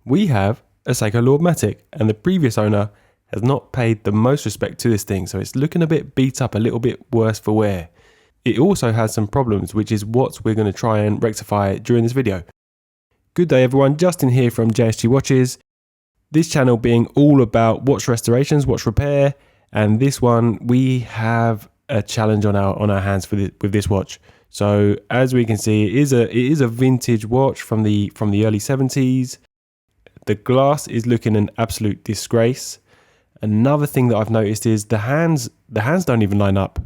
We have a Seiko Lord Matic, and the previous owner has not paid the most respect to this thing, so it's looking a bit beat up, a little bit worse for wear. It also has some problems, which is what we're going to try and rectify during this video. Good day everyone, Justin here from JSG Watches. This channel being all about watch restorations, watch repair, and this one we have a challenge on our hands with this watch. So as we can see, it is a vintage watch from the early 70s. The glass is looking an absolute disgrace. Another thing that I've noticed is the hands don't even line up.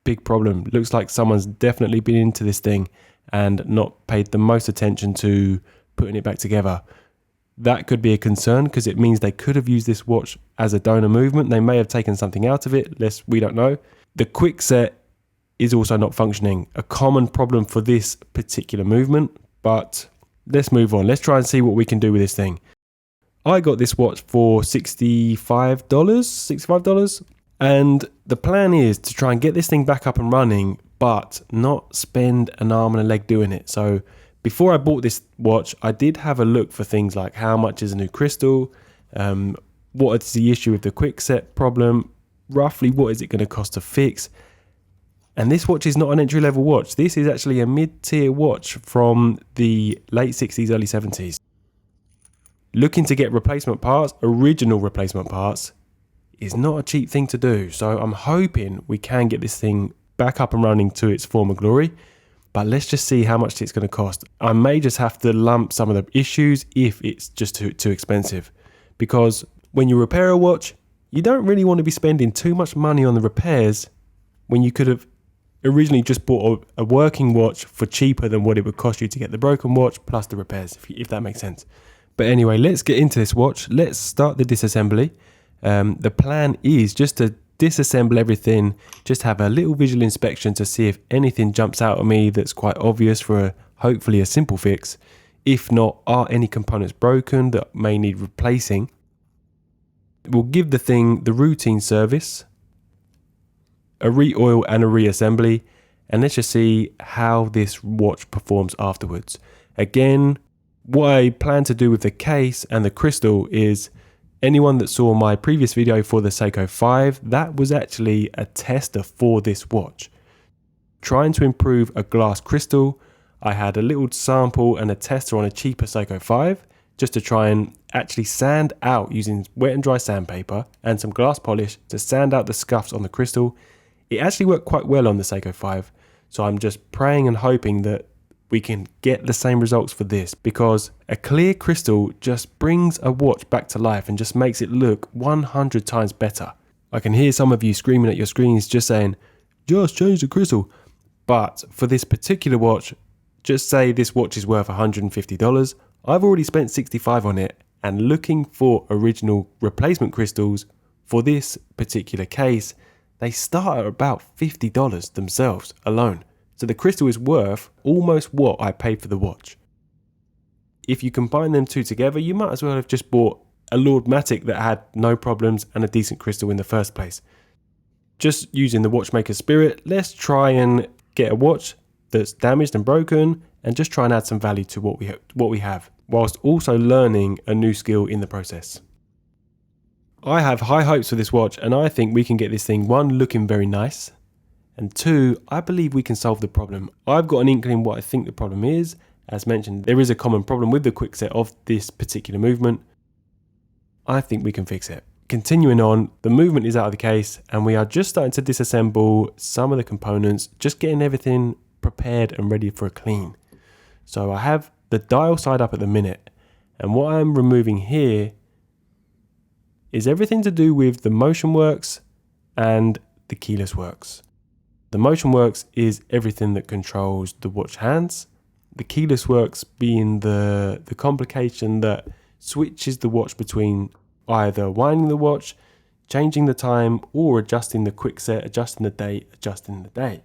Big problem. Looks like someone's definitely been into this thing and not paid the most attention to putting it back together. That could be a concern because it means they could have used this watch as a donor movement. They may have taken something out of it, we don't know. The quick set is also not functioning. A common problem for this particular movement, but let's move on. Let's try and see what we can do with this thing. I got this watch for $65, and the plan is to try and get this thing back up and running, but not spend an arm and a leg doing it. So before I bought this watch, I did have a look for things like how much is a new crystal, what is the issue with the quick set problem, roughly what is it going to cost to fix. And this watch is not an entry-level watch. This is actually a mid-tier watch from the late 60s, early 70s. Looking to get replacement parts, original replacement parts, is not a cheap thing to do. So I'm hoping we can get this thing back up and running to its former glory. But let's just see how much it's going to cost. I may just have to lump some of the issues if it's just too expensive. Because when you repair a watch, you don't really want to be spending too much money on the repairs when you could have originally just bought a working watch for cheaper than what it would cost you to get the broken watch plus the repairs, if that makes sense. But anyway, let's get into this watch. Let's start the disassembly. The plan is just to disassemble everything, just have a little visual inspection to see if anything jumps out at me that's quite obvious for hopefully a simple fix. If not, are any components broken that may need replacing? We'll give the thing the routine service, a re-oil and a reassembly, and let's just see how this watch performs afterwards. Again, what I plan to do with the case and the crystal is, anyone that saw my previous video for the Seiko 5, that was actually a tester for this watch. Trying to improve a glass crystal, I had a little sample and a tester on a cheaper Seiko 5 just to try and actually sand out using wet and dry sandpaper and some glass polish to sand out the scuffs on the crystal. It actually worked quite well on the Seiko 5, so I'm just praying and hoping that we can get the same results for this, because a clear crystal just brings a watch back to life and just makes it look 100 times better. I can hear some of you screaming at your screens just saying, just change the crystal. But for this particular watch, just say this watch is worth $150. I've already spent $65 on it, and looking for original replacement crystals for this particular case, they start at about $50 themselves alone. So the crystal is worth almost what I paid for the watch. If you combine them two together, you might as well have just bought a Lord Matic that had no problems and a decent crystal in the first place. Just using the watchmaker's spirit, let's try and get a watch that's damaged and broken and just try and add some value to what we have, whilst also learning a new skill in the process. I have high hopes for this watch, and I think we can get this thing, one, looking very nice, and two, I believe we can solve the problem. I've got an inkling what I think the problem is. As mentioned, there is a common problem with the quickset of this particular movement. I think we can fix it. Continuing on, the movement is out of the case, and we are just starting to disassemble some of the components, just getting everything prepared and ready for a clean. So I have the dial side up at the minute, and what I'm removing here is everything to do with the motion works and the keyless works. The motion works is everything that controls the watch hands. The keyless works being the complication that switches the watch between either winding the watch, changing the time, or adjusting the quick set, adjusting the date, adjusting the day.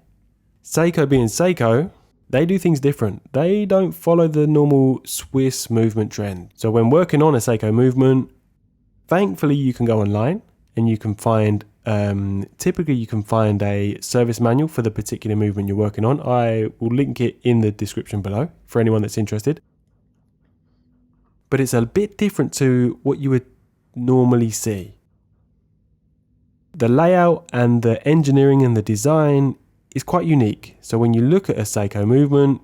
Seiko being Seiko, they do things different. They don't follow the normal Swiss movement trend. So when working on a Seiko movement, thankfully you can go online and you can find typically you can find a service manual for the particular movement you're working on. I will link it in the description below for anyone that's interested. but it's a bit different to what you would normally see. The layout and the engineering and the design is quite unique. So when you look at a Seiko movement,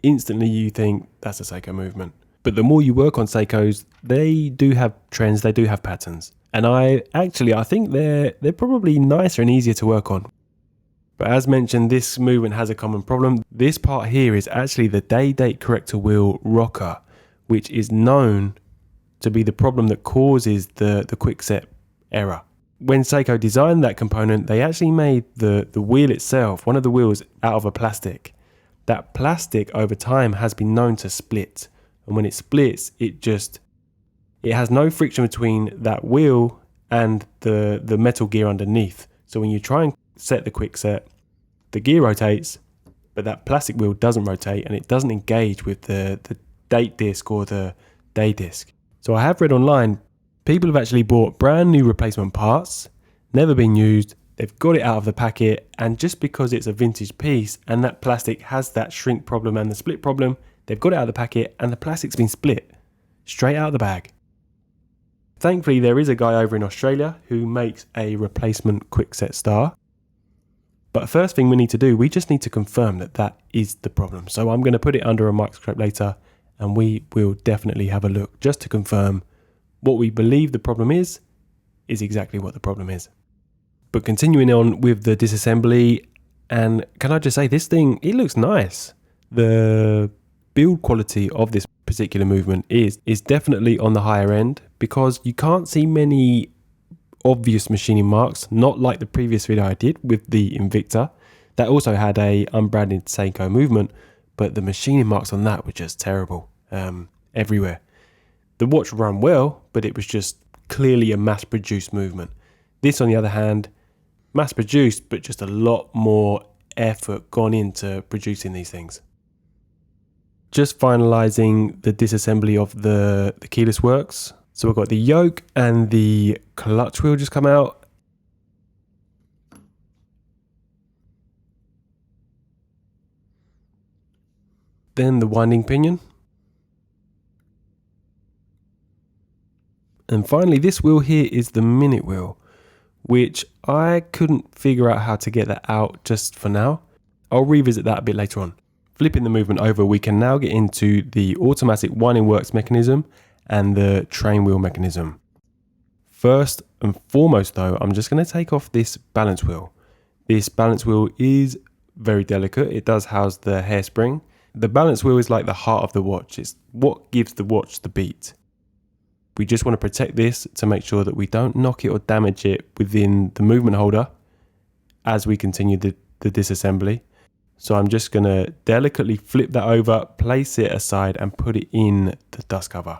instantly you think that's a Seiko movement. But the more you work on Seikos, they do have trends, they do have patterns. And I think they're probably nicer and easier to work on. But as mentioned, this movement has a common problem. This part here is actually the day-date corrector wheel rocker, which is known to be the problem that causes the quickset error. When Seiko designed that component, they actually made the wheel itself, one of the wheels, out of a plastic. That plastic over time has been known to split. And when it splits, it has no friction between that wheel and the metal gear underneath. So when you try and set the quickset, the gear rotates, but that plastic wheel doesn't rotate and it doesn't engage with the date disc or the day disc. So I have read online, people have actually bought brand new replacement parts, never been used, they've got it out of the packet, and just because it's a vintage piece and that plastic has that shrink problem and the split problem, they've got it out of the packet and the plastic's been split straight out of the bag. Thankfully, there is a guy over in Australia who makes a replacement quickset star. But first thing we need to do, we just need to confirm that that is the problem. So I'm going to put it under a microscope later and we will definitely have a look just to confirm what we believe the problem is exactly what the problem is. But continuing on with the disassembly, and can I just say, this thing, it looks nice. The build quality of this particular movement is definitely on the higher end because you can't see many obvious machining marks, not like the previous video I did with the Invicta. That also had a unbranded Seiko movement, but the machining marks on that were just terrible everywhere. The watch ran well, but it was just clearly a mass-produced movement. This, on the other hand, mass-produced, but just a lot more effort gone into producing these things. Just finalizing the disassembly of the keyless works. So we've got the yoke and the clutch wheel just come out. Then the winding pinion. And finally, this wheel here is the minute wheel, which I couldn't figure out how to get that out just for now. I'll revisit that a bit later on. Flipping the movement over, we can now get into the automatic winding works mechanism and the train wheel mechanism. First and foremost though, I'm just going to take off this balance wheel. This balance wheel is very delicate. It does house the hairspring. The balance wheel is like the heart of the watch. It's what gives the watch the beat. We just want to protect this to make sure that we don't knock it or damage it within the movement holder as we continue the disassembly. So I'm just going to delicately flip that over, place it aside and put it in the dust cover.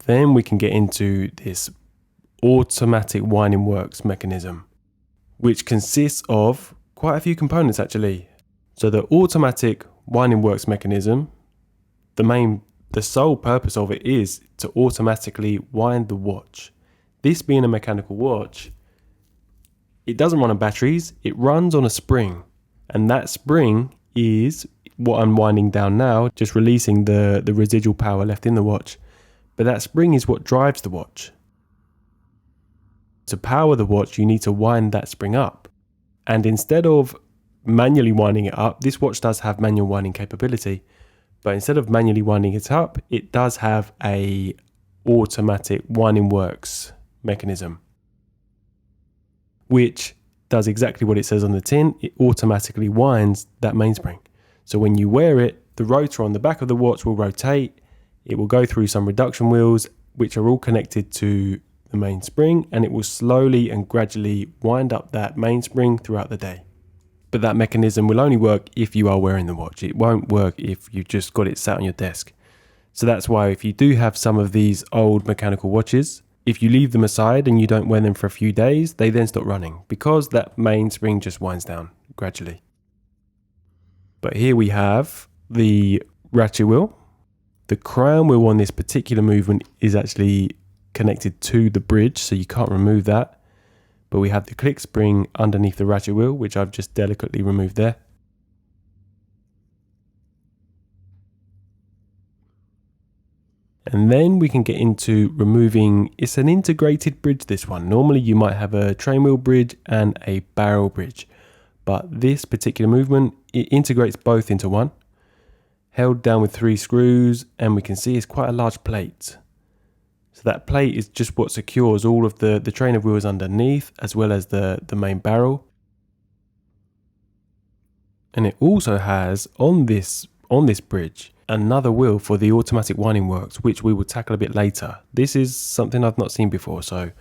Then we can get into this automatic winding works mechanism, which consists of quite a few components actually. So the automatic winding works mechanism, the sole purpose of it is to automatically wind the watch. This being a mechanical watch, it doesn't run on batteries, it runs on a spring. And that spring is what I'm winding down now, just releasing the residual power left in the watch. But that spring is what drives the watch. To power the watch, you need to wind that spring up. And instead of manually winding it up, this watch does have manual winding capability. But instead of manually winding it up, it does have a automatic winding works mechanism, which does exactly what it says on the tin. It automatically winds that mainspring. So when you wear it, the rotor on the back of the watch will rotate. It will go through some reduction wheels, which are all connected to the mainspring, and it will slowly and gradually wind up that mainspring throughout the day. But that mechanism will only work if you are wearing the watch. It won't work if you just got it sat on your desk. So that's why if you do have some of these old mechanical watches, if you leave them aside and you don't wear them for a few days, they then stop running because that mainspring just winds down gradually. But here we have the ratchet wheel. The crown wheel on this particular movement is actually connected to the bridge, so you can't remove that. But we have the click spring underneath the ratchet wheel, which I've just delicately removed there. And then we can get into removing, it's an integrated bridge, this one. Normally you might have a train wheel bridge and a barrel bridge, but this particular movement, it integrates both into one. Held down with 3 screws, and we can see it's quite a large plate. So that plate is just what secures all of the train of wheels underneath, as well as the main barrel. And it also has on this bridge another wheel for the automatic winding works, which we will tackle a bit later. This is something I've not seen before, so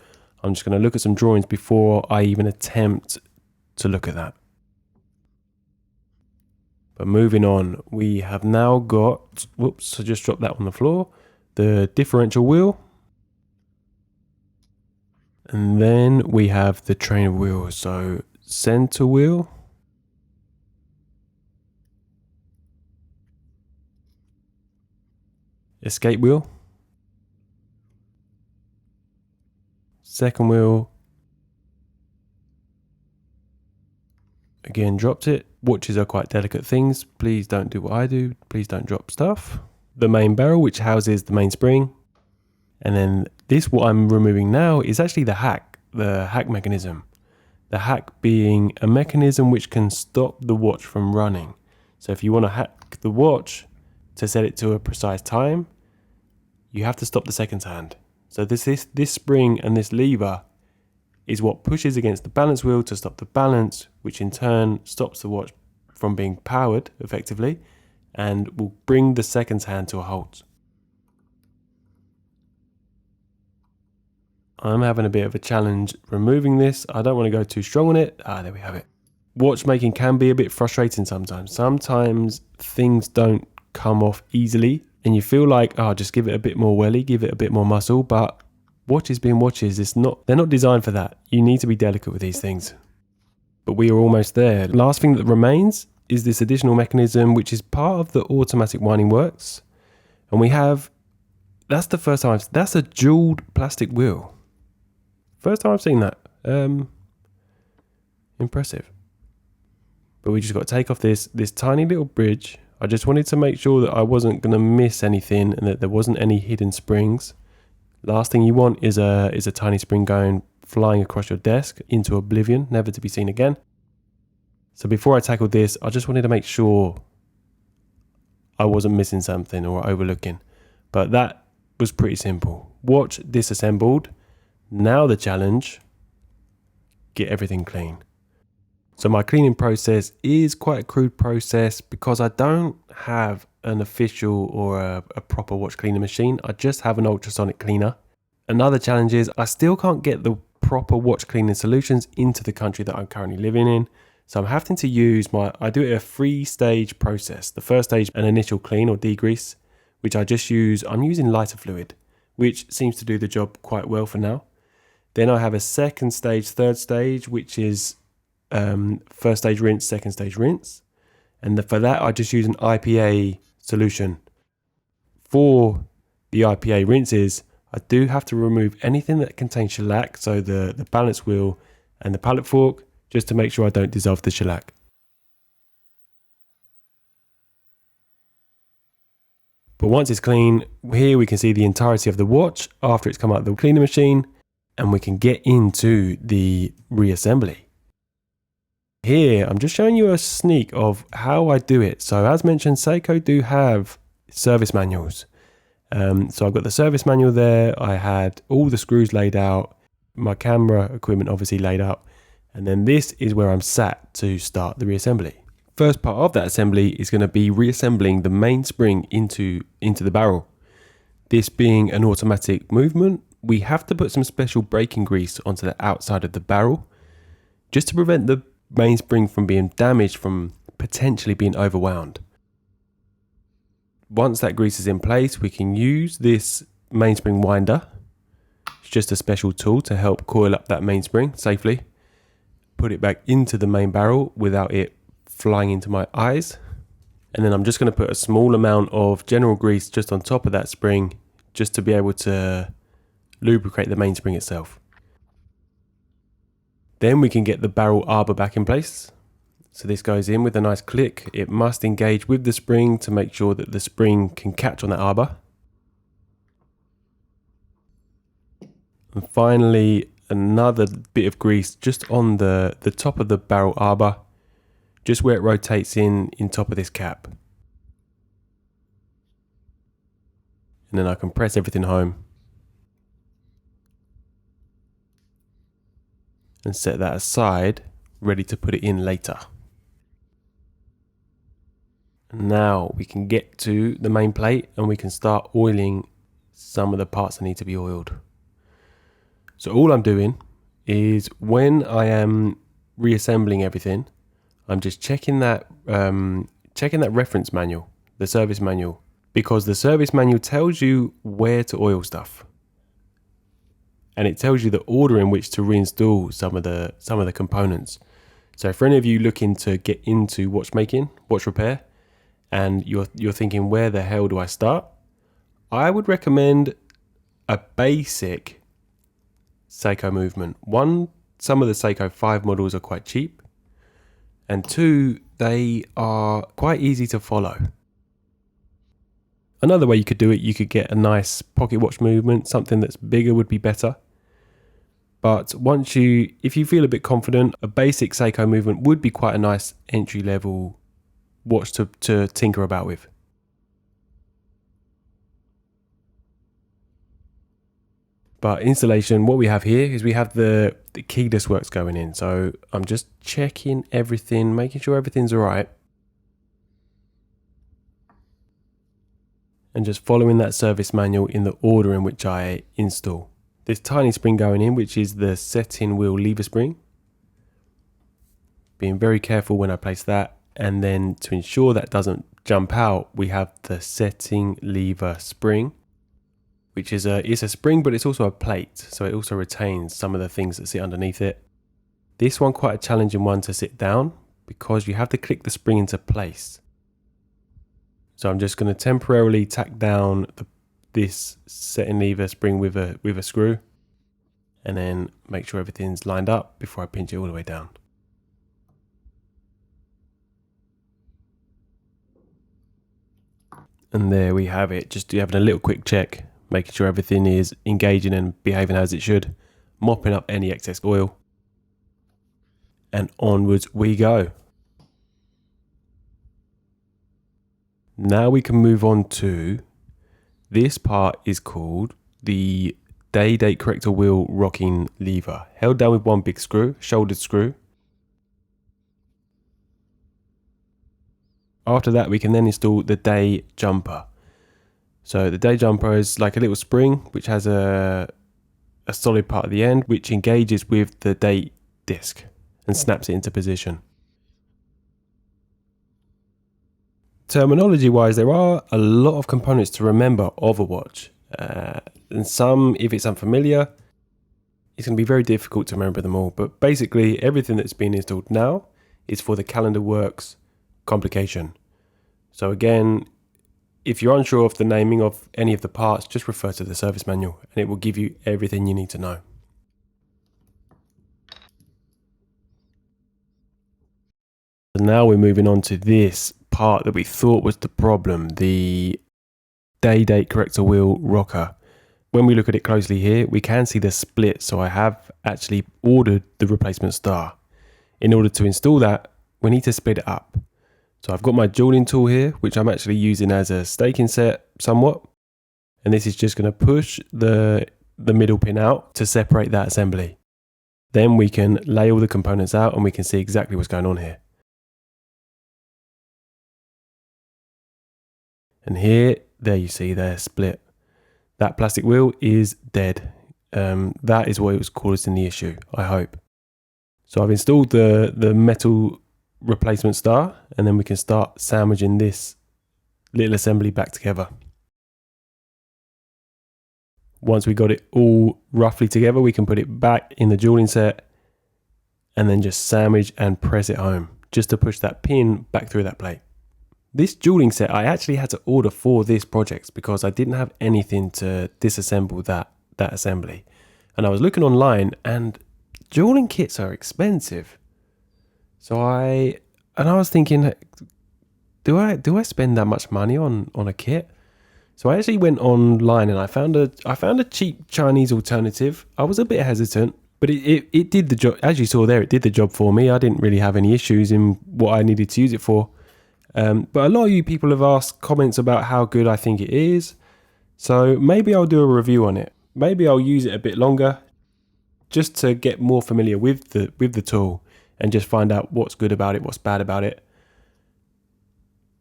I'm just going to look at some drawings before I even attempt to look at that. But moving on, we have now got, whoops, I just dropped that on the floor, the differential wheel. And then we have the train of wheels, so center wheel. Escape wheel. Second wheel. Again, dropped it. Watches are quite delicate things. Please don't do what I do. Please don't drop stuff. The main barrel, which houses the mainspring. And then this, what I'm removing now, is actually the hack mechanism. The hack being a mechanism which can stop the watch from running. So if you want to hack the watch to set it to a precise time, you have to stop the seconds hand. So this spring and this lever is what pushes against the balance wheel to stop the balance, which in turn stops the watch from being powered effectively and will bring the seconds hand to a halt. I'm having a bit of a challenge removing this. I don't want to go too strong on it. There we have it. Watchmaking can be a bit frustrating sometimes. Sometimes things don't come off easily and you feel like, oh, just give it a bit more welly, give it a bit more muscle, but watches being watches, they're not designed for that. You need to be delicate with these things. But we are almost there. Last thing that remains is this additional mechanism, which is part of the automatic winding works. And we have, that's the first time, that's a jeweled plastic wheel. First time I've seen that. Impressive. But we just got to take off this tiny little bridge. I just wanted to make sure that I wasn't going to miss anything and that there wasn't any hidden springs. Last thing you want is a tiny spring going flying across your desk into oblivion, never to be seen again. So before I tackled this, I just wanted to make sure I wasn't missing something or overlooking. But that was pretty simple. Watch disassembled. Now the challenge, get everything clean. So my cleaning process is quite a crude process because I don't have an official or a proper watch cleaner machine. I just have an ultrasonic cleaner. Another challenge is I still can't get the proper watch cleaning solutions into the country that I'm currently living in. So I'm having to use I do it a 3-stage process. The first stage, an initial clean or degrease, which I'm using lighter fluid, which seems to do the job quite well for now. Then I have a second stage, third stage, which is first stage rinse, second stage rinse. And for that, I just use an IPA solution. For the IPA rinses, I do have to remove anything that contains shellac, so the balance wheel and the pallet fork, just to make sure I don't dissolve the shellac. But once it's clean, here we can see the entirety of the watch after it's come out of the cleaner machine, and we can get into the reassembly. Here, I'm just showing you a sneak of how I do it. So as mentioned, Seiko do have service manuals. So I've got the service manual there. I had all the screws laid out, my camera equipment obviously laid out. And then this is where I'm sat to start the reassembly. First part of that assembly is going to be reassembling the mainspring into the barrel. This being an automatic movement, we have to put some special braking grease onto the outside of the barrel just to prevent the mainspring from being damaged from potentially being overwound. Once that grease is in place, we can use this mainspring winder. It's just a special tool to help coil up that mainspring safely. Put it back into the main barrel without it flying into my eyes. And then I'm just going to put a small amount of general grease just on top of that spring, just to be able to lubricate the mainspring itself. Then we can get the barrel arbor back in place. So this goes in with a nice click. It must engage with the spring to make sure that the spring can catch on that arbor. And finally, another bit of grease just on the top of the barrel arbor, just where it rotates in top of this cap. And then I can press everything home and set that aside, ready to put it in later. And now we can get to the main plate and we can start oiling some of the parts that need to be oiled. So all I'm doing is when I am reassembling everything, I'm just checking that reference manual, the service manual, because the service manual tells you where to oil stuff, and it tells you the order in which to reinstall some of the components. So for any of you looking to get into watchmaking, watch repair, and you're thinking, where the hell do I start? I would recommend a basic Seiko movement. One, some of the Seiko 5 models are quite cheap, and two, they are quite easy to follow. Another way you could do it, you could get a nice pocket watch movement. Something that's bigger would be better. But if you feel a bit confident, a basic Seiko movement would be quite a nice entry level watch to tinker about with. But installation, what we have here is we have the keyless works going in. So I'm just checking everything, making sure everything's all right. And just following that service manual in the order in which I install. This tiny spring going in, which is the setting wheel lever spring. Being very careful when I place that. And then to ensure that doesn't jump out, we have the setting lever spring, which is it's a spring, but it's also a plate. So it also retains some of the things that sit underneath it. This one, quite a challenging one to sit down because you have to click the spring into place. So I'm just going to temporarily tack down this setting lever spring with a screw, and then make sure everything's lined up before I pinch it all the way down. And there we have it. Just having a little quick check, making sure everything is engaging and behaving as it should, mopping up any excess oil, and onwards we go. Now we can move on to this part. Is called the day-date corrector wheel rocking lever, held down with one big screw, shouldered screw. After that, we can then install the day jumper. So the day jumper is like a little spring which has a solid part at the end, which engages with the date disc and snaps it into position. Terminology wise, there are a lot of components to remember of a watch, and some, if it's unfamiliar, it's going to be very difficult to remember them all. But basically everything that's been installed now is for the calendar works complication. So again, if you're unsure of the naming of any of the parts, just refer to the service manual and it will give you everything you need to know. So now we're moving on to this part that we thought was the problem, the day-date corrector wheel rocker. When we look at it closely here, we can see the split. So I have actually ordered the replacement star. In order to install that, we need to split it up. So I've got my jeweling tool here, which I'm actually using as a staking set somewhat. And this is just going to push the middle pin out to separate that assembly. Then we can lay all the components out and we can see exactly what's going on here. And here, there you see they're split. That plastic wheel is dead. That is what was causing the issue, I hope. So I've installed the metal replacement star, and then we can start sandwiching this little assembly back together. Once we got it all roughly together, we can put it back in the jeweling set and then just sandwich and press it home just to push that pin back through that plate. This jeweling set I actually had to order for this project because I didn't have anything to disassemble that assembly. And I was looking online, and jeweling kits are expensive. So I was thinking, do I spend that much money on a kit? So I actually went online and I found a cheap Chinese alternative. I was a bit hesitant, but it did the job. As you saw there, it did the job for me. I didn't really have any issues in what I needed to use it for. But a lot of you people have asked comments about how good I think it is. So maybe I'll do a review on it. Maybe I'll use it a bit longer just to get more familiar with the tool and just find out what's good about it, what's bad about it.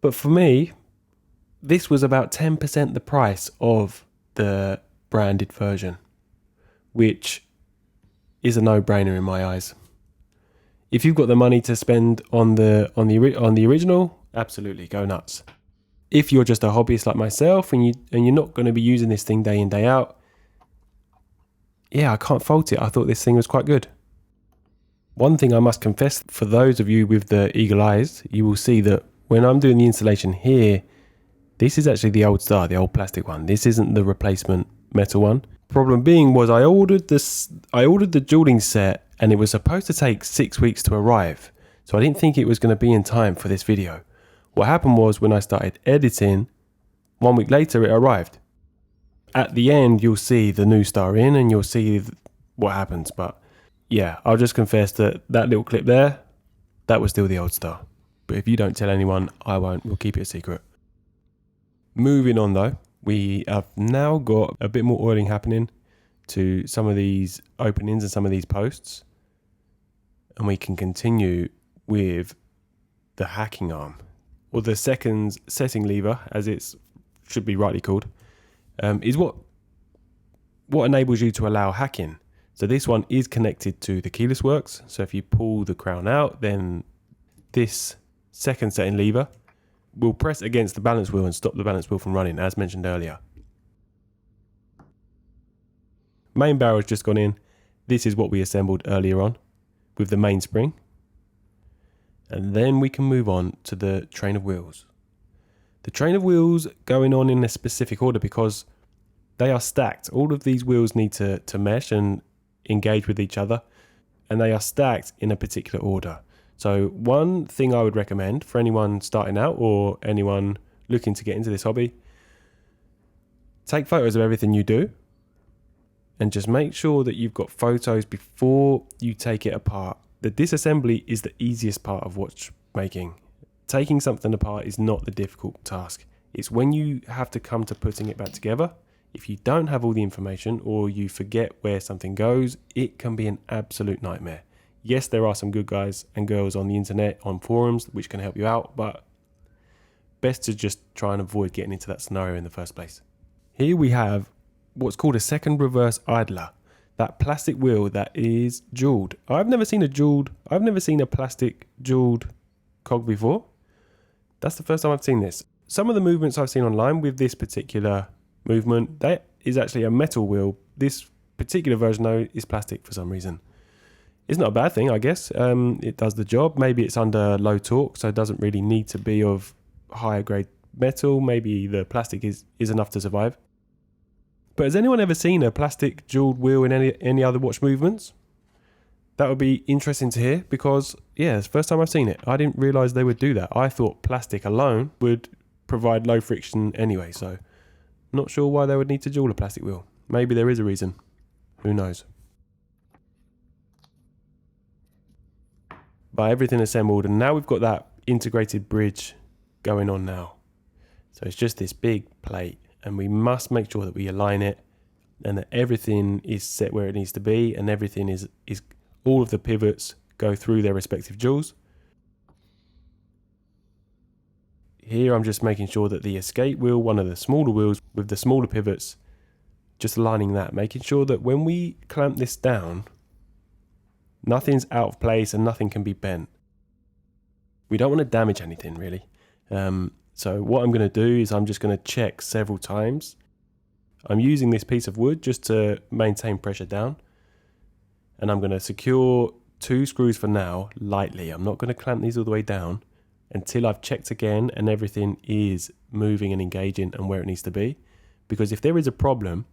But for me, this was about 10% the price of the branded version, which is a no-brainer in my eyes. If you've got the money to spend on the original, absolutely go nuts. If you're just a hobbyist like myself and you're not going to be using this thing day in day out, yeah, I can't fault it. I thought this thing was quite good. One thing I must confess, for those of you with the eagle eyes, you will see that when I'm doing the installation here, this is actually the old Star, the old plastic one. This isn't the replacement metal one. Problem being was I ordered the jewelling set and it was supposed to take 6 weeks to arrive. So I didn't think it was going to be in time for this video. What happened was when I started editing, 1 week later it arrived. At the end you'll see the new Star in and you'll see what happens. But yeah, I'll just confess that little clip there, that was still the old Star. But if you don't tell anyone, I won't. We'll keep it a secret. Moving on though, we have now got a bit more oiling happening to some of these openings and some of these posts. And we can continue with the hacking arm, or the second setting lever, as it should be rightly called, is what enables you to allow hacking. So this one is connected to the keyless works. So if you pull the crown out, then this second setting lever will press against the balance wheel and stop the balance wheel from running, as mentioned earlier. Main barrel has just gone in. This is what we assembled earlier on with the mainspring. And then we can move on to the train of wheels. The train of wheels going on in a specific order because they are stacked. All of these wheels need to mesh and engage with each other, and they are stacked in a particular order. So one thing I would recommend for anyone starting out or anyone looking to get into this hobby, take photos of everything you do and just make sure that you've got photos before you take it apart. The disassembly is the easiest part of watchmaking. Taking something apart is not the difficult task. It's when you have to come to putting it back together. If you don't have all the information or you forget where something goes, it can be an absolute nightmare. Yes, there are some good guys and girls on the internet, on forums, which can help you out, but best to just try and avoid getting into that scenario in the first place. Here we have what's called a second reverse idler, that plastic wheel that is jeweled. I've never seen a plastic jeweled cog before. That's the first time I've seen this. Some of the movements I've seen online with this particular movement, that is actually a metal wheel. This particular version though is plastic for some reason. It's not a bad thing, I guess. It does the job. Maybe it's under low torque, so it doesn't really need to be of higher grade metal. Maybe the plastic is enough to survive. But has anyone ever seen a plastic jeweled wheel in any other watch movements? That would be interesting to hear because, yeah, it's the first time I've seen it. I didn't realise they would do that. I thought plastic alone would provide low friction anyway, so not sure why they would need to jewel a plastic wheel. Maybe there is a reason. Who knows? But everything assembled, and now we've got that integrated bridge going on now. So it's just this big plate, and we must make sure that we align it and that everything is set where it needs to be, and everything is all of the pivots go through their respective jewels. Here I'm just making sure that the escape wheel, one of the smaller wheels with the smaller pivots, just aligning that, making sure that when we clamp this down, nothing's out of place and nothing can be bent. We don't want to damage anything really. So what I'm going to do is I'm just going to check several times. I'm using this piece of wood just to maintain pressure down. And I'm going to secure 2 screws for now, lightly. I'm not going to clamp these all the way down until I've checked again and everything is moving and engaging and where it needs to be. Because if there is a problem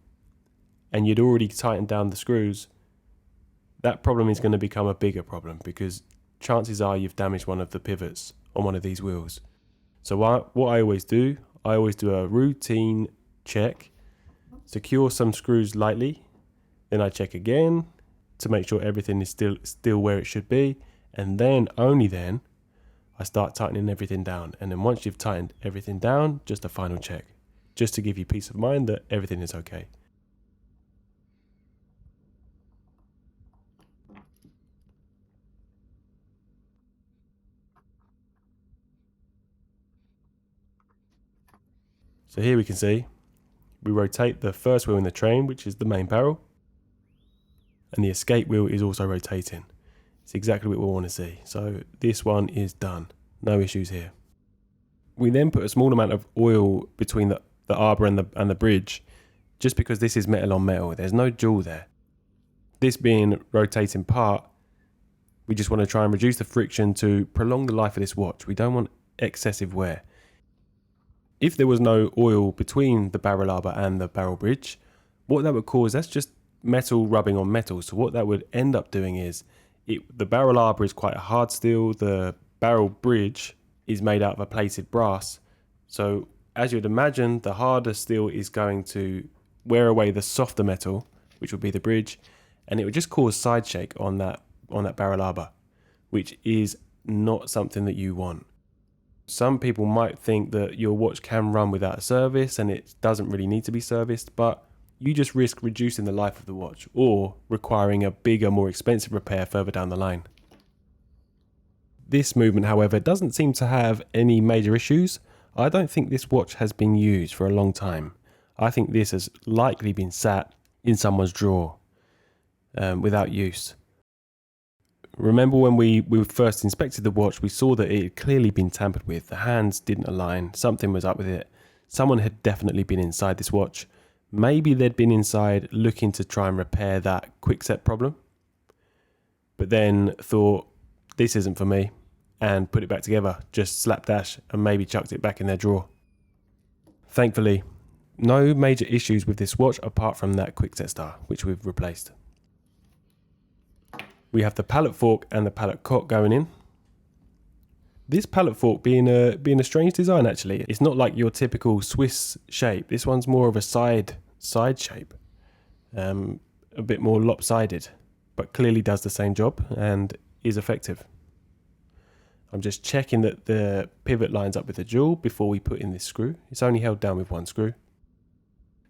and you'd already tightened down the screws, that problem is going to become a bigger problem because chances are you've damaged one of the pivots on one of these wheels. So what I always do a routine check, secure some screws lightly, then I check again to make sure everything is still where it should be, and then only then I start tightening everything down. And then once you've tightened everything down, just a final check, just to give you peace of mind that everything is okay. So here we can see we rotate the first wheel in the train, which is the main barrel, and the escape wheel is also rotating. It's exactly what we want to see. So this one is done. No issues here. We then put a small amount of oil between the arbor and the bridge, just because this is metal on metal. There's no jewel there. This being rotating part, we just want to try and reduce the friction to prolong the life of this watch. We don't want excessive wear. If there was no oil between the barrel arbor and the barrel bridge, what that would cause, that's just metal rubbing on metal. So what that would end up doing is, the barrel arbor is quite a hard steel, the barrel bridge is made out of a plated brass. So as you'd imagine, the harder steel is going to wear away the softer metal, which would be the bridge, and it would just cause side shake on that barrel arbor, which is not something that you want. Some people might think that your watch can run without a service and it doesn't really need to be serviced, but you just risk reducing the life of the watch or requiring a bigger, more expensive repair further down the line. This movement, however, doesn't seem to have any major issues. I don't think this watch has been used for a long time. I think this has likely been sat in someone's drawer without use. Remember when we first inspected the watch, we saw that it had clearly been tampered with. The hands didn't align, something was up with it. Someone had definitely been inside this watch. Maybe they'd been inside looking to try and repair that quick set problem, but then thought, this isn't for me, and put it back together, just slapdash, and maybe chucked it back in their drawer. Thankfully, no major issues with this watch apart from that quick set star, which we've replaced. We have the pallet fork and the pallet cock going in. This pallet fork being a strange design actually. It's not like your typical Swiss shape. This one's more of a side shape. A bit more lopsided, but clearly does the same job and is effective. I'm just checking that the pivot lines up with the jewel before we put in this screw. It's only held down with one screw.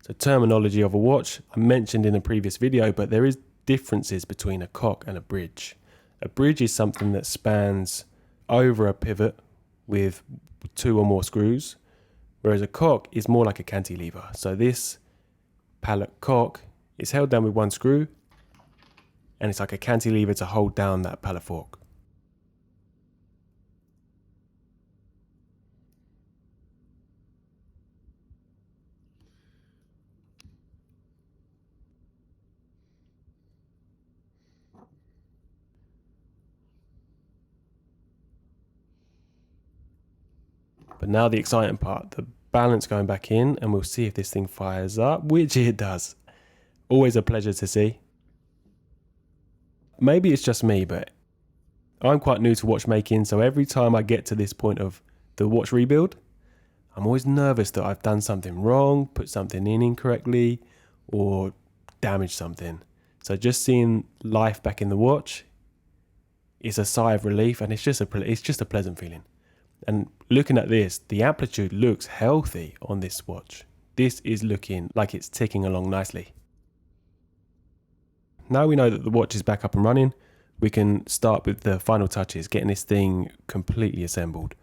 So terminology of a watch, I mentioned in a previous video, but there is differences between a cock and a bridge. A bridge is something that spans over a pivot with 2 or more screws, whereas a cock is more like a cantilever. So this pallet cock is held down with one screw, and it's like a cantilever to hold down that pallet fork. But now the exciting part, the balance going back in, and we'll see if this thing fires up, which it does. Always a pleasure to see. Maybe it's just me, but I'm quite new to watchmaking, so every time I get to this point of the watch rebuild, I'm always nervous that I've done something wrong, put something in incorrectly, or damaged something. So just seeing life back in the watch is a sigh of relief, and it's just a pleasant feeling. And looking at this, the amplitude looks healthy on this watch. This is looking like it's ticking along nicely. Now we know that the watch is back up and running, we can start with the final touches, getting this thing completely assembled.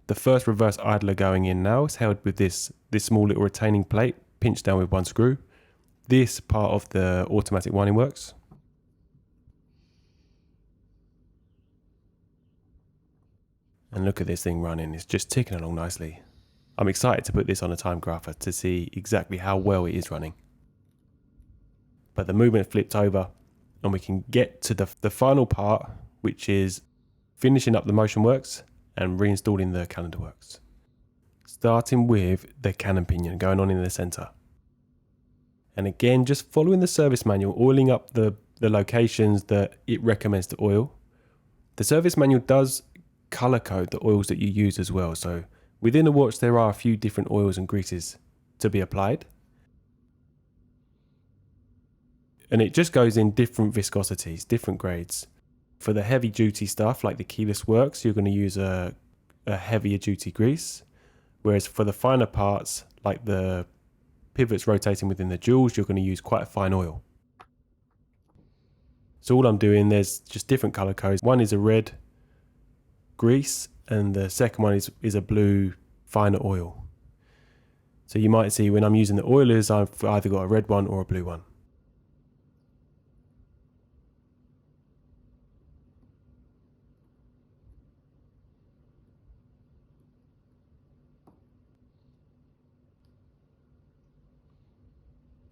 The first reverse idler going in now is held with this small little retaining plate, pinched down with one screw. This part of the automatic winding works. And look at this thing running, it's just ticking along nicely. I'm excited to put this on a time grapher to see exactly how well it is running. But the movement flipped over and we can get to the final part, which is finishing up the motion works and reinstalling the calendar works. Starting with the cannon pinion going on in the center. And again, just following the service manual, oiling up the locations that it recommends to oil. The service manual does color code the oils that you use as well. So within a watch, there are a few different oils and greases to be applied. And it just goes in different viscosities, different grades. For the heavy duty stuff like the keyless works, you're going to use a heavier duty grease. Whereas for the finer parts, like the pivots rotating within the jewels, you're going to use quite a fine oil. So all I'm doing, there's just different color codes. One is a red grease and the second one is a blue finer oil. So you might see when I'm using the oilers, I've either got a red one or a blue one.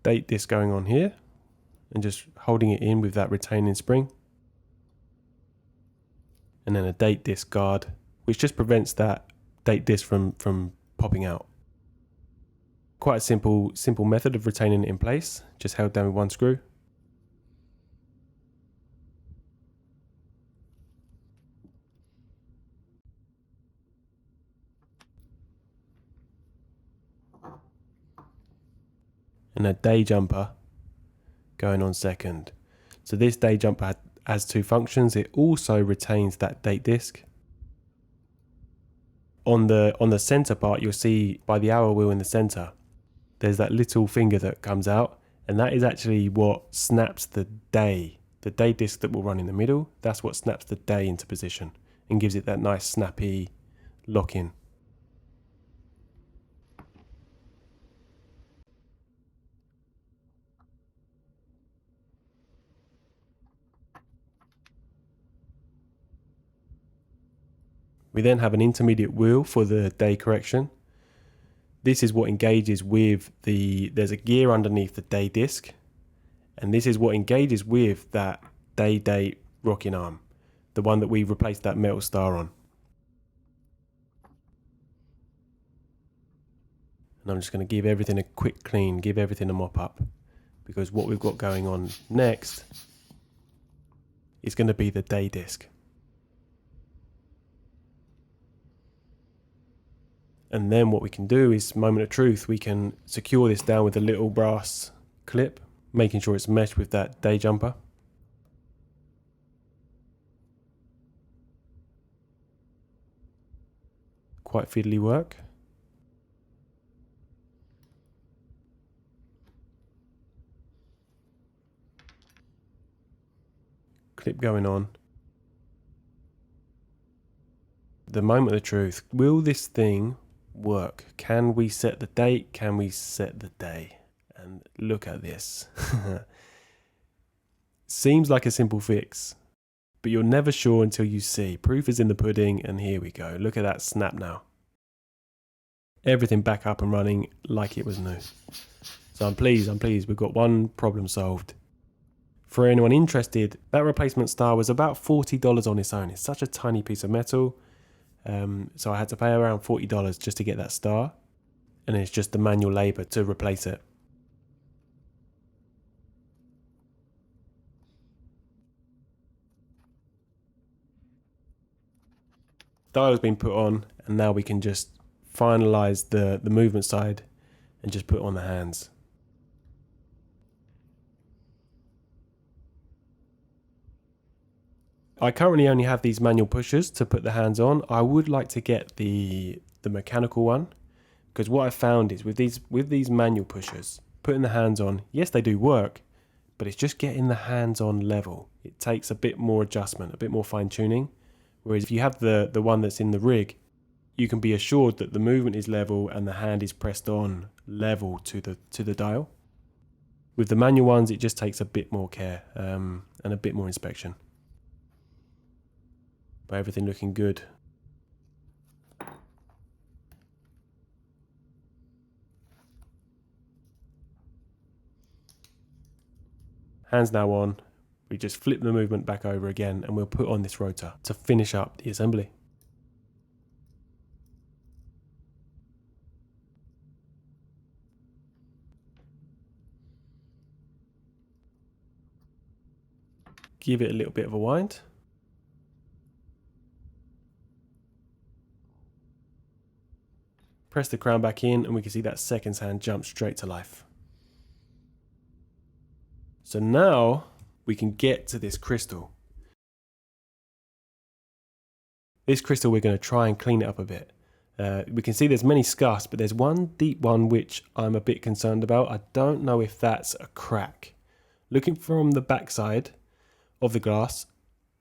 Date disc going on here and just holding it in with that retaining spring. And then a date disc guard, which just prevents that date disc from popping out. Quite a simple method of retaining it in place, just held down with one screw. And a day jumper going on second. So this day jumper has two functions. It also retains that date disc. On the center part, you'll see by the hour wheel in the center, there's that little finger that comes out, and that is actually what snaps the day disc that will run in the middle. That's what snaps the day into position and gives it that nice snappy lock in. We then have an intermediate wheel for the day correction. This is what engages with there's a gear underneath the day disc, and this is what engages with that day date rocking arm, the one that we replaced that metal star on. And I'm just going to give everything a quick clean, give everything a mop up, because what we've got going on next is going to be the day disc. And then what we can do is, moment of truth, we can secure this down with a little brass clip, making sure it's meshed with that day jumper. Quite fiddly work. Clip going on. The moment of truth, will this thing work? Can we set the date? Can we set the day? And look at this. Seems like a simple fix, but you're never sure until you see. Proof is in the pudding, and here we go. Look at that snap now. Everything back up and running like it was new. So I'm pleased. We've got one problem solved. For anyone interested, that replacement star was about $40 on its own. It's such a tiny piece of metal. So I had to pay around $40 just to get that star, and it's just the manual labour to replace it. Dial's been put on, and now we can just finalise the movement side and just put on the hands. I currently only have these manual pushers to put the hands on. I would like to get the mechanical one, because what I found is with these manual pushers, putting the hands on, yes, they do work, but it's just getting the hands on level. It takes a bit more adjustment, a bit more fine tuning. Whereas if you have the one that's in the rig, you can be assured that the movement is level and the hand is pressed on level to the dial. With the manual ones, it just takes a bit more care and a bit more inspection. But everything looking good. Hands now on. We just flip the movement back over again, and we'll put on this rotor to finish up the assembly. Give it a little bit of a wind. Press the crown back in and we can see that second sand jump straight to life. So now we can get to this crystal. This crystal, we're going to try and clean it up a bit. We can see there's many scuffs, but there's one deep one which I'm a bit concerned about. I don't know if that's a crack. Looking from the backside of the glass,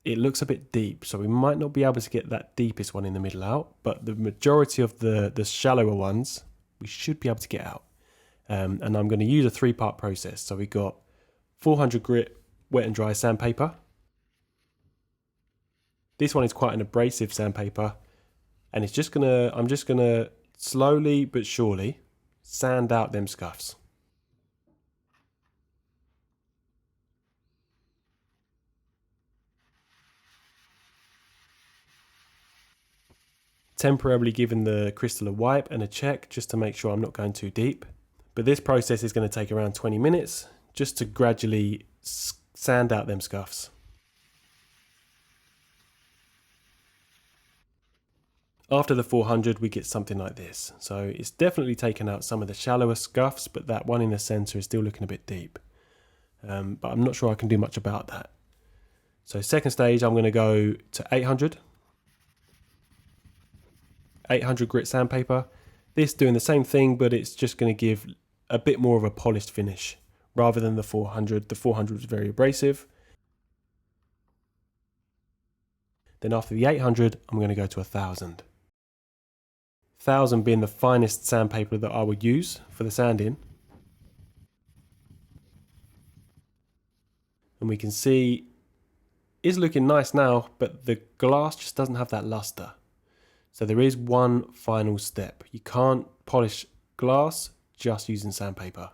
it looks a bit deep, so we might not be able to get that deepest one in the middle out, but the majority of the shallower ones, we should be able to get out. And I'm going to use a 3-part process. So we got 400 grit wet and dry sandpaper. This one is quite an abrasive sandpaper, and I'm just gonna slowly but surely sand out them scuffs. Temporarily giving the crystal a wipe and a check just to make sure I'm not going too deep. But this process is going to take around 20 minutes just to gradually sand out them scuffs. After the 400 we get something like this. So it's definitely taken out some of the shallower scuffs, but that one in the center is still looking a bit deep. But I'm not sure I can do much about that. So second stage, I'm going to go to 800 grit sandpaper. This doing the same thing, but it's just going to give a bit more of a polished finish rather than the 400. The 400 was very abrasive. Then after the 800, I'm going to go to 1000. 1000 being the finest sandpaper that I would use for the sanding. And we can see it's looking nice now, but the glass just doesn't have that luster. So there is one final step. You can't polish glass just using sandpaper.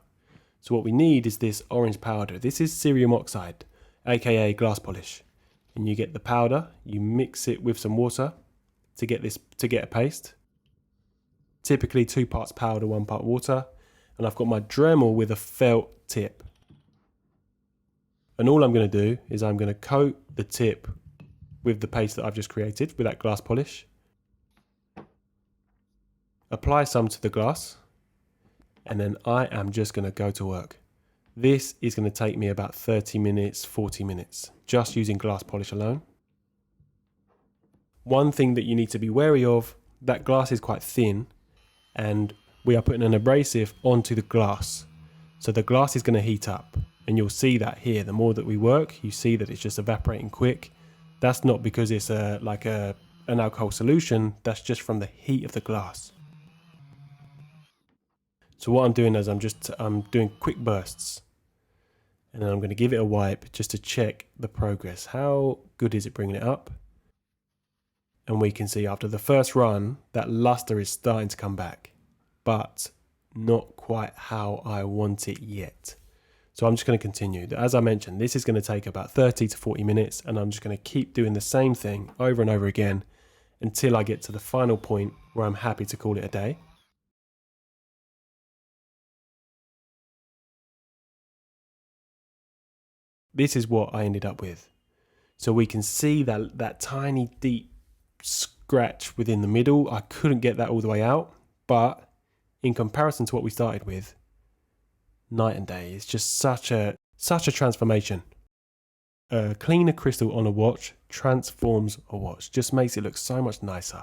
So what we need is this orange powder. This is Cerium Oxide, aka glass polish. And you get the powder, you mix it with some water to get a paste. Typically 2 parts powder, 1 part water. And I've got my Dremel with a felt tip. And all I'm going to do is I'm going to coat the tip with the paste that I've just created with that glass polish. Apply some to the glass. And then I am just going to go to work. This is going to take me about 30 minutes, 40 minutes, just using glass polish alone. One thing that you need to be wary of, that glass is quite thin, and we are putting an abrasive onto the glass. So the glass is going to heat up, and you'll see that here. The more that we work, you see that it's just evaporating quick. That's not because it's like an alcohol solution, that's just from the heat of the glass. So what I'm doing is I'm doing quick bursts, and then I'm going to give it a wipe just to check the progress. How good is it bringing it up? And we can see after the first run, that luster is starting to come back, but not quite how I want it yet. So I'm just going to continue. As I mentioned, this is going to take about 30 to 40 minutes, and I'm just going to keep doing the same thing over and over again until I get to the final point where I'm happy to call it a day. This is what I ended up with. So we can see that tiny deep scratch within the middle. I couldn't get that all the way out, but in comparison to what we started with, night and day. It's just such a transformation. A cleaner crystal on a watch transforms a watch, just makes it look so much nicer.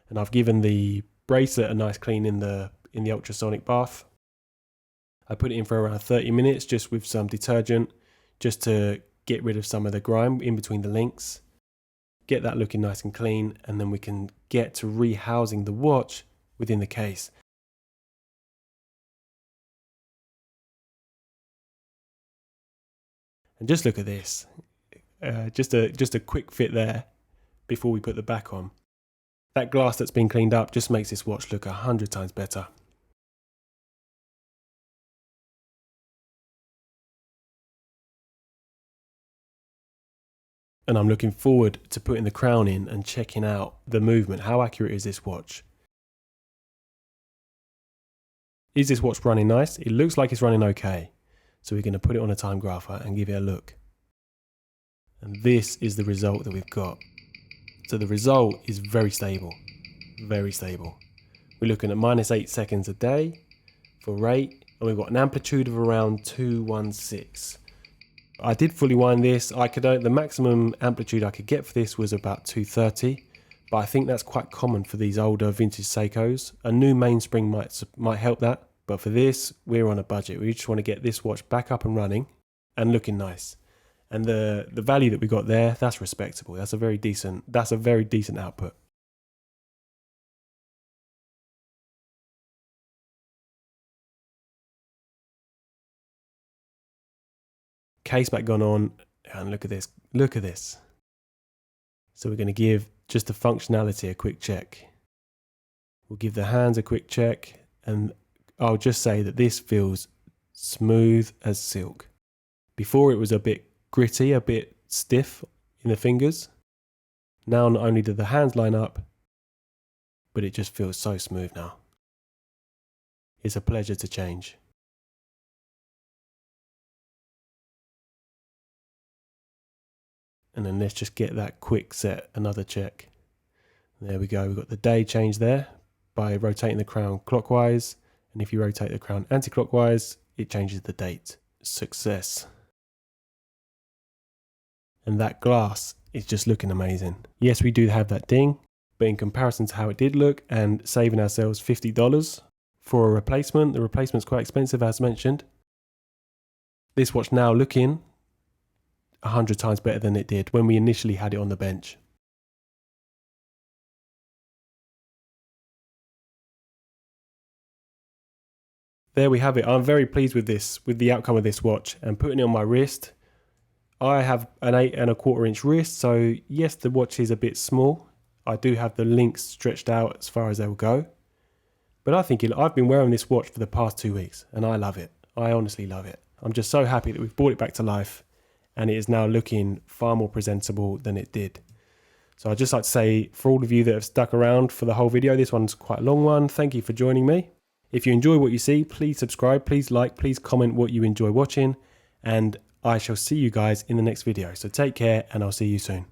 And I've given the bracelet a nice clean in the ultrasonic bath. I put it in for around 30 minutes just with some detergent, just to get rid of some of the grime in between the links, get that looking nice and clean, and then we can get to rehousing the watch within the case. And just look at this, just a quick fit there before we put the back on. That glass that's been cleaned up just makes this watch look 100 times better. And I'm looking forward to putting the crown in and checking out the movement. How accurate is this watch? Is this watch running nice? It looks like it's running okay. So we're going to put it on a time grapher and give it a look. And this is the result that we've got. So the result is very stable. Very stable. We're looking at -8 seconds a day for rate, and we've got an amplitude of around 216. I did fully wind this. The maximum amplitude I could get for this was about 230, but I think that's quite common for these older vintage Seikos. A new mainspring might help that, but for this, we're on a budget. We just want to get this watch back up and running and looking nice. And the value that we got there, that's respectable. That's a very decent output. Case back gone on, and look at this. So we're going to give just the functionality a quick check. We'll give the hands a quick check, and I'll just say that this feels smooth as silk. Before it was a bit gritty, a bit stiff in the fingers. Now not only do the hands line up, but it just feels so smooth now. It's a pleasure to change. And then let's just get that quick set, another check. There we go, we've got the day change there by rotating the crown clockwise. And if you rotate the crown anti-clockwise, it changes the date. Success. And that glass is just looking amazing. Yes, we do have that ding, but in comparison to how it did look and saving ourselves $50 for a replacement, the replacement's quite expensive as mentioned. This watch now looking 100 times better than it did when we initially had it on the bench. There we have it. I'm very pleased with the outcome of this watch, and putting it on my wrist. I have an 8¼ inch wrist, so yes, the watch is a bit small. I do have the links stretched out as far as they will go, but I've been wearing this watch for the past 2 weeks, and I love it. I honestly love it. I'm just so happy that we've brought it back to life, and it is now looking far more presentable than it did. So I'd just like to say, for all of you that have stuck around for the whole video, this one's quite a long one. Thank you for joining me. If you enjoy what you see, please subscribe, please like, please comment what you enjoy watching, and I shall see you guys in the next video. So take care, and I'll see you soon.